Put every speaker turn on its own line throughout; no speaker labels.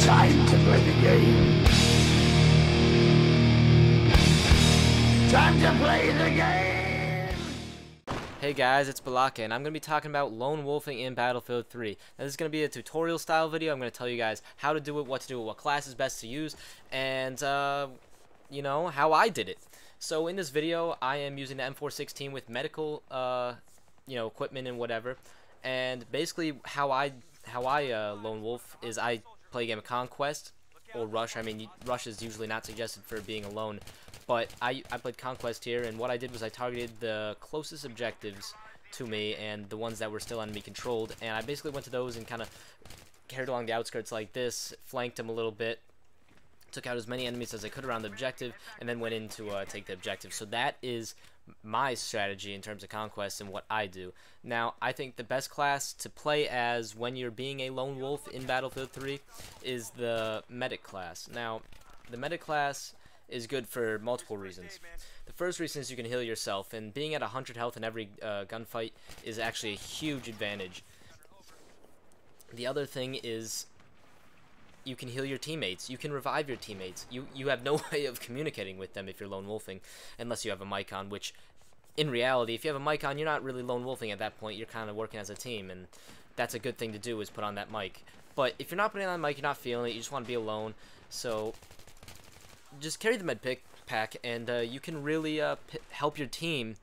Time to play the game. Time to play the game.
Hey guys, it's Balaka, and I'm going to be talking about lone wolfing in Battlefield 3. Now this is going to be a tutorial style video. I'm going to tell you guys how to do it, what to do, what class is best to use, and you know, how I did it. So in this video, I am using the M416 with medical you know, equipment and whatever. And basically how I lone wolf is I play a game of Conquest or Rush. I mean, Rush is usually not suggested for being alone, but I played Conquest here, and what I did was I targeted the closest objectives to me and the ones that were still enemy controlled, and I basically went to those and kind of carried along the outskirts like this, flanked them a little bit, took out as many enemies as I could around the objective, and then went in to take the objective. So that is my strategy in terms of Conquest and what I do. Now, I think the best class to play as when you're being a lone wolf in Battlefield 3 is the medic class. Now, the medic class is good for multiple reasons. The first reason is you can heal yourself, and being at 100 health in every gunfight is actually a huge advantage. The other thing is you can heal your teammates. You can revive your teammates. You have no way of communicating with them if you're lone wolfing, unless you have a mic on, which in reality, if you have a mic on, you're not really lone wolfing at that point. You're kind of working as a team, and that's a good thing to do, is put on that mic. But if you're not putting on that mic, you're not feeling it, you just want to be alone, so just carry the med pack, and you can really help your team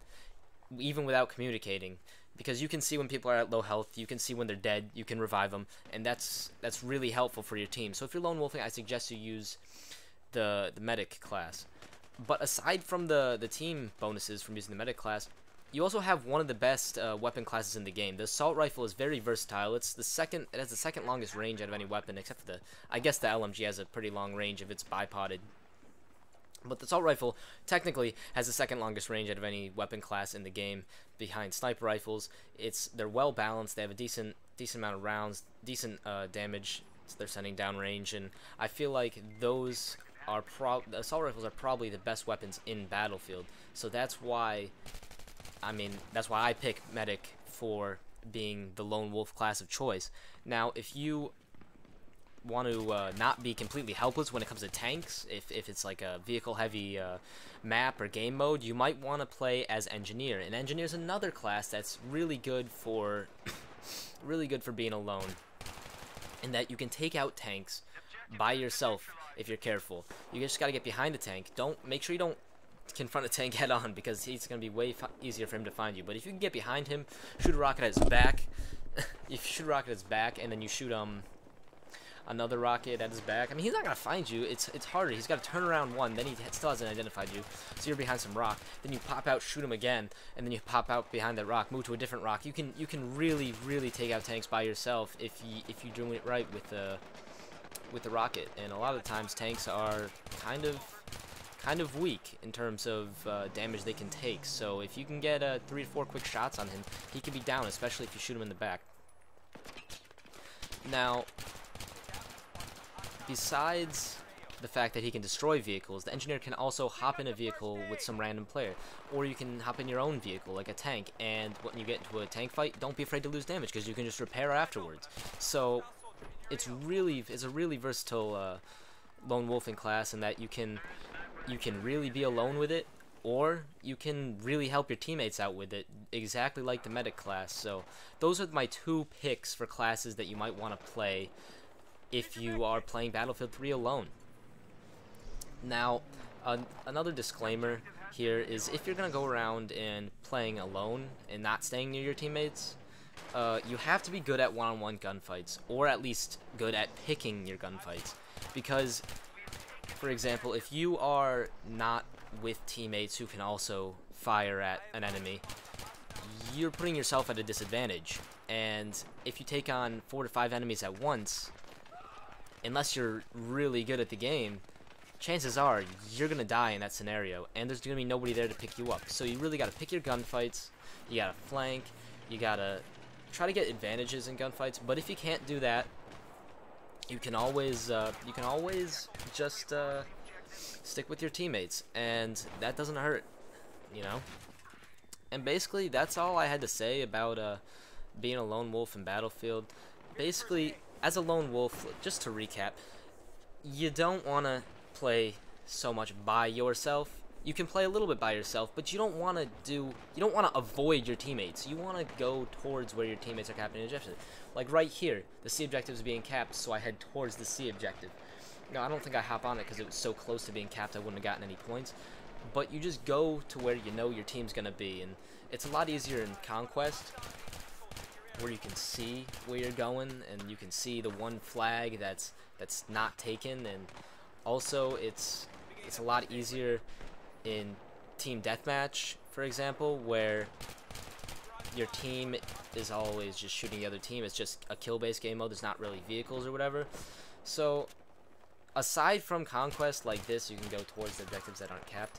even without communicating. Because you can see when people are at low health, you can see when they're dead, you can revive them, and that's really helpful for your team. So if you're lone wolfing, I suggest you use the medic class. But aside from the team bonuses from using the medic class, you also have one of the best weapon classes in the game. The assault rifle is very versatile. It has the second longest range out of any weapon, except for I guess the LMG has a pretty long range if it's bipoded. But the assault rifle technically has the second longest range out of any weapon class in the game, behind sniper rifles. They're well balanced. They have a decent amount of rounds, decent damage they're sending downrange, and I feel like those are the assault rifles are probably the best weapons in Battlefield. So that's why I pick medic for being the lone wolf class of choice. Now, if you want to not be completely helpless when it comes to tanks, if it's like a vehicle heavy map or game mode, you might want to play as engineer. And engineer is another class that's really good for being alone, in that you can take out tanks by yourself if you're careful. You just got to get behind the tank. Make sure you don't confront a tank head on, because it's going to be way easier for him to find you. But if you can get behind him, shoot a rocket at his back, if you shoot a rocket at his back and then you shoot another rocket at his back, I mean, he's not gonna find you. It's harder. He's got to turn around one, then he still hasn't identified you, so you're behind some rock. Then you pop out, shoot him again, and then you pop out behind that rock, move to a different rock. You can really take out tanks by yourself if you're doing it right with the rocket. And a lot of times tanks are kind of weak in terms of damage they can take. So if you can get 3 to 4 quick shots on him, he can be down, especially if you shoot him in the back. Now, besides the fact that he can destroy vehicles, the engineer can also hop in a vehicle with some random player, or you can hop in your own vehicle like a tank, and when you get into a tank fight, don't be afraid to lose damage, because you can just repair afterwards. So it's a really versatile lone wolfing class, in that you can really be alone with it, or you can really help your teammates out with it, exactly like the medic class. So those are my 2 picks for classes that you might want to play if you are playing Battlefield 3 alone. Now, another disclaimer here is, if you're going to go around and playing alone and not staying near your teammates, you have to be good at one-on-one gunfights, or at least good at picking your gunfights. Because, for example, if you are not with teammates who can also fire at an enemy, you're putting yourself at a disadvantage. And if you take on 4 to 5 enemies at once, unless you're really good at the game, chances are you're gonna die in that scenario, and there's gonna be nobody there to pick you up. So you really gotta pick your gunfights. You gotta flank. You gotta try to get advantages in gunfights. But if you can't do that, you can always just stick with your teammates, and that doesn't hurt, you know. And basically, that's all I had to say about being a lone wolf in Battlefield. Basically, as a lone wolf, just to recap, you don't want to play so much by yourself. You can play a little bit by yourself, but you don't want to avoid your teammates. You want to go towards where your teammates are capping objectives. Like right here, the C objective is being capped, so I head towards the C objective. No, I don't think I hop on it because it was so close to being capped I wouldn't have gotten any points. But you just go to where you know your team's going to be, and it's a lot easier in Conquest, where you can see where you're going, and you can see the one flag that's not taken, and also it's a lot easier in Team Deathmatch, for example, where your team is always just shooting the other team. It's just a kill-based game mode. There's not really vehicles or whatever. So aside from Conquest like this, you can go towards the objectives that aren't capped.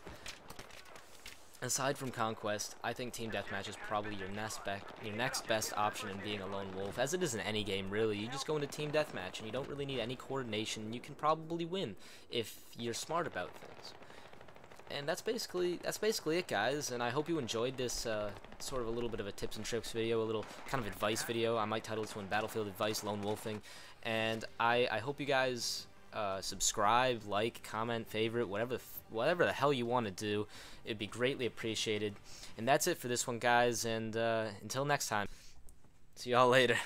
Aside from Conquest, I think Team Deathmatch is probably your next best option in being a lone wolf, as it is in any game, really. You just go into Team Deathmatch, and you don't really need any coordination. You can probably win if you're smart about things. And that's basically it, guys, and I hope you enjoyed this sort of a little bit of a tips and tricks video, a little kind of advice video. I might title this one Battlefield Advice Lone Wolfing, and I hope you guys subscribe, like, comment, favorite, whatever the hell you want to do. It'd be greatly appreciated. And that's it for this one, guys, and until next time, see y'all later.